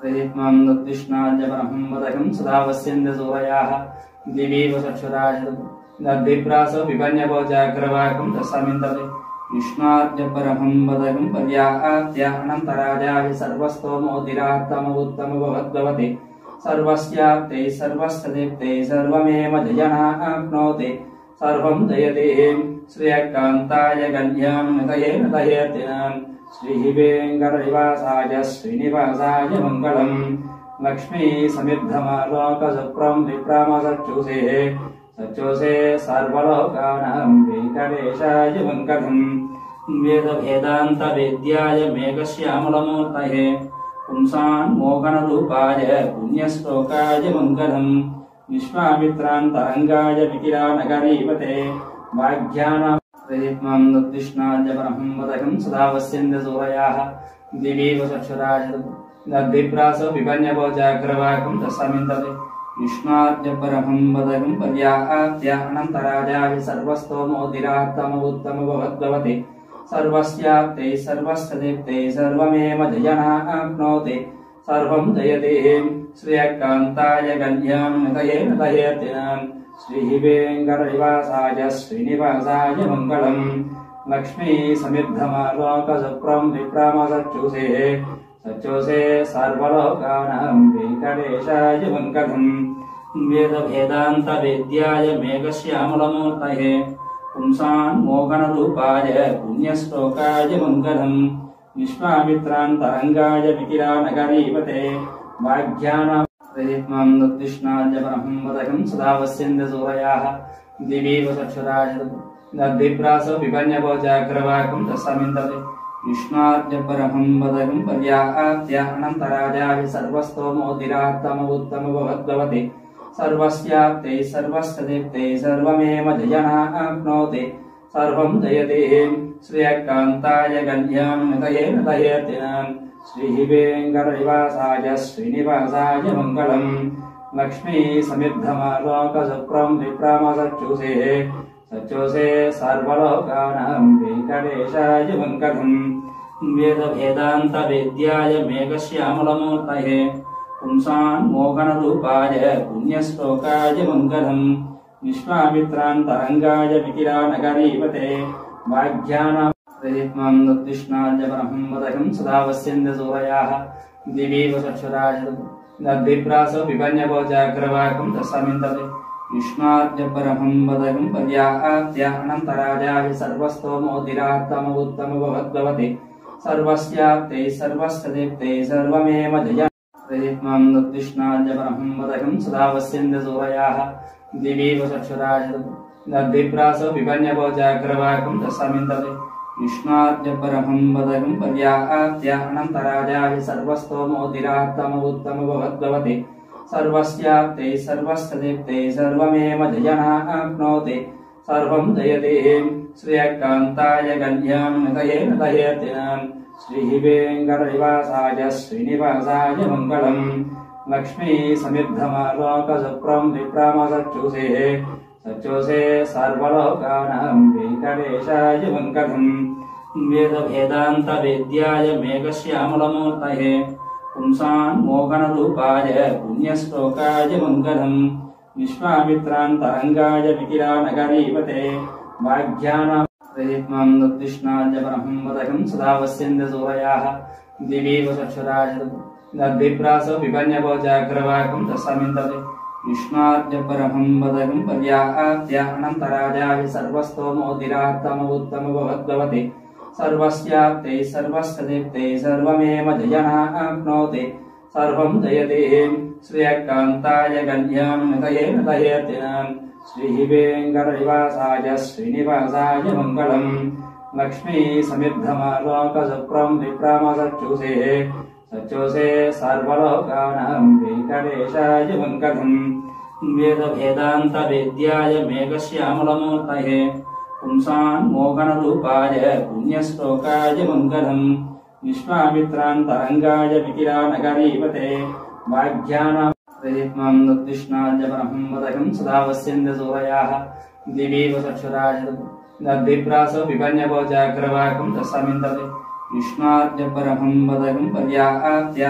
प्रयत्नं दत्तिष्णाद्य परमं वदकं सदा वस्यन्द सूरयाः दिवि वसक्षुराज दद्विप्रास विपन्यभोजाग्रवाकं तस्मिन्तते विष्णाद्य परमं वदकं पर्याप्त्य अनन्तराजाय सर्वस्तोमोदिरात्तम भवद्भवति सर्वस्याप्ते सर्वस्तदेप्ते सर्वमेव जयनाप्नोति सर्वं जयते श्रियकान्ताय कल्यां नतयेन श्रीवेङ्कटनिवासाय श्रीनिवासाय मङ्गलम् लक्ष्मी समिद्धमालोकसुप्रं विप्रामसच्युषे सर्वलोकानां वेङ्कटेशाय मङ्गलम् वेदभेदान्तवेद्याय मेघश्यामलमूर्तये पुंसान्मोहनरूपाय पुण्यश्लोकाय मङ्गलम् विश्वामित्रान्तरङ्गाय विकिरानगरीपते वाग्यानां प्रयत्नं दत्तिष्णाद्य परमं वदकं सदा वस्यन्द सूरयाः दिवि वसक्षुराज दद्विप्रास विपन्यभोजाग्रवाकं तस्मिन्तते विष्णाद्य परमं वदकं पर्याप्त्य अनन्तराजाय सर्वस्तोमोदिरात्तम भवद्भवति सर्वस्याप्ते सर्वस्तदेप्ते सर्वमेव जयनाप्नोति सर्वं जयते श्रियकान्ताय कल्यां नतयेन श्रीवेङ्कटनिवासाय श्रीनिवासाय मङ्गलम् लक्ष्मी समिद्धमालोकसुप्रं विप्रामसच्युषे सर्वलोकानां वेङ्कटेशाय मङ्गलम् वेदभेदान्तवेद्याय मेघश्यामलमूर्तये पुंसान्मोहनरूपाय पुण्यश्लोकाय मङ्गलम् विश्वामित्रान्तरङ्गाय विकिरानगरीपते वाग्यानां प्रयत्नं दत्तिष्णाद्य परमं वदकं सदा वस्यन्द सूरयाः दिवि वसक्षुराज दद्विप्रास विपन्यभोजाग्रवाकं तस्मिन्तते विष्णाद्य परमं वदकं पर्याप्त्य अनन्तराजाय सर्वस्तोमोदिरात्तम भवद्भवति सर्वस्याप्ते सर्वस्तदेप्ते सर्वमेव जयनाप्नोति सर्वं जयते श्रियकान्ताय कल्यां नतयेन श्रीवेङ्कटनिवासाय श्रीनिवासाय मङ्गलम् लक्ष्मी समिद्धमालोकसुप्रं विप्रामसच्युषे सर्वलोकानां वेङ्कटेशाय मङ्गलम् वेदभेदान्तवेद्याय मेघश्यामलमूर्तये पुंसान्मोहनरूपाय पुण्यश्लोकाय मङ्गलम् विश्वामित्रान्तरङ्गाय विकिरानगरीपते वाग्यानां प्रयत्नं दत्तिष्णाद्य परमं वदकं सदा वस्यन्द सूरयाः दिवि वसक्षुराज दद्विप्रास विपन्यभोजाग्रवाकं तस्मिन्तते विष्णाद्य परमं वदकं पर्याप्त्य अनन्तराजाय सर्वस्तोमोदिरात्तम भवद्भवति सर्वस्याप्ते सर्वस्तदेप्ते सर्वमेव जय प्रयत्नं दत्तिष्णाद्य परमं वदकं सदा वस्यन्द सूरयाः दिवि वसक्षुराज दद्विप्रास विपन्यभोजाग्रवाकं तस्मिन्तते विष्णाद्य परमं वदकं पर्याप्त्य अनन्तराजाय सर्वस्तोमोदिरात्तम भवद्भवति सर्वस्याप्ते सर्वस्तदेप्ते सर्वमेव जयनाप्नोति सर्वं जयते श्रियकान्ताय कल्यां नतयेन श्रीवेङ्कटनिवासाय श्रीनिवासाय मङ्गलम् लक्ष्मी समिद्धमालोकसुप्रं विप्रामसच्युषे सर्वलोकानां वेङ्कटेशाय मङ्गलम् वेदभेदान्तवेद्याय मेघश्यामलमूर्तये पुंसान्मोहनरूपाय पुण्यश्लोकाय मङ्गलम् विश्वामित्रान्तरङ्गाय विकिरानगरीपते वाग्यानां प्रयत्नं दत्तिष्णाद्य परमं वदकं सदा वस्यन्द सूरयाः दिवि वसक्षुराज दद्विप्रास विपन्यभोजाग्रवाकं तस्मिन्तते विष्णाद्य परमं वदकं पर्याप्त्य अनन्तराजाय सर्वस्तोमोदिरात्तम भवद्भवति सर्वस्याप्ते सर्वस्तदेप्ते सर्वमेव जयनाप्नोति सर्वं जयते श्रियकान्ताय कल्यां नतयेन श्रीवेङ्कटनिवासाय श्रीनिवासाय मङ्गलम् लक्ष्मी समिद्धमालोकसुप्रं विप्रामसच्युषे सर्वलोकानां वेङ्कटेशाय मङ्गलम् वेदभेदान्तवेद्याय मेघश्यामलमूर्तये पुंसान्मोहनरूपाय पुण्यश्लोकाय मङ्गलम् विश्वामित्रान्तरङ्गाय विकिरानगरीपते वाग्यानां प्रयत्नं दत्तिष्णाद्य परमं वदकं सदा वस्यन्द सूरयाः दिवि वसक्षुराज दद्विप्रास विपन्यभोजाग्रवाकं तस्मिन्तते विष्णाद्य परमं वदकं पर्याप्त्य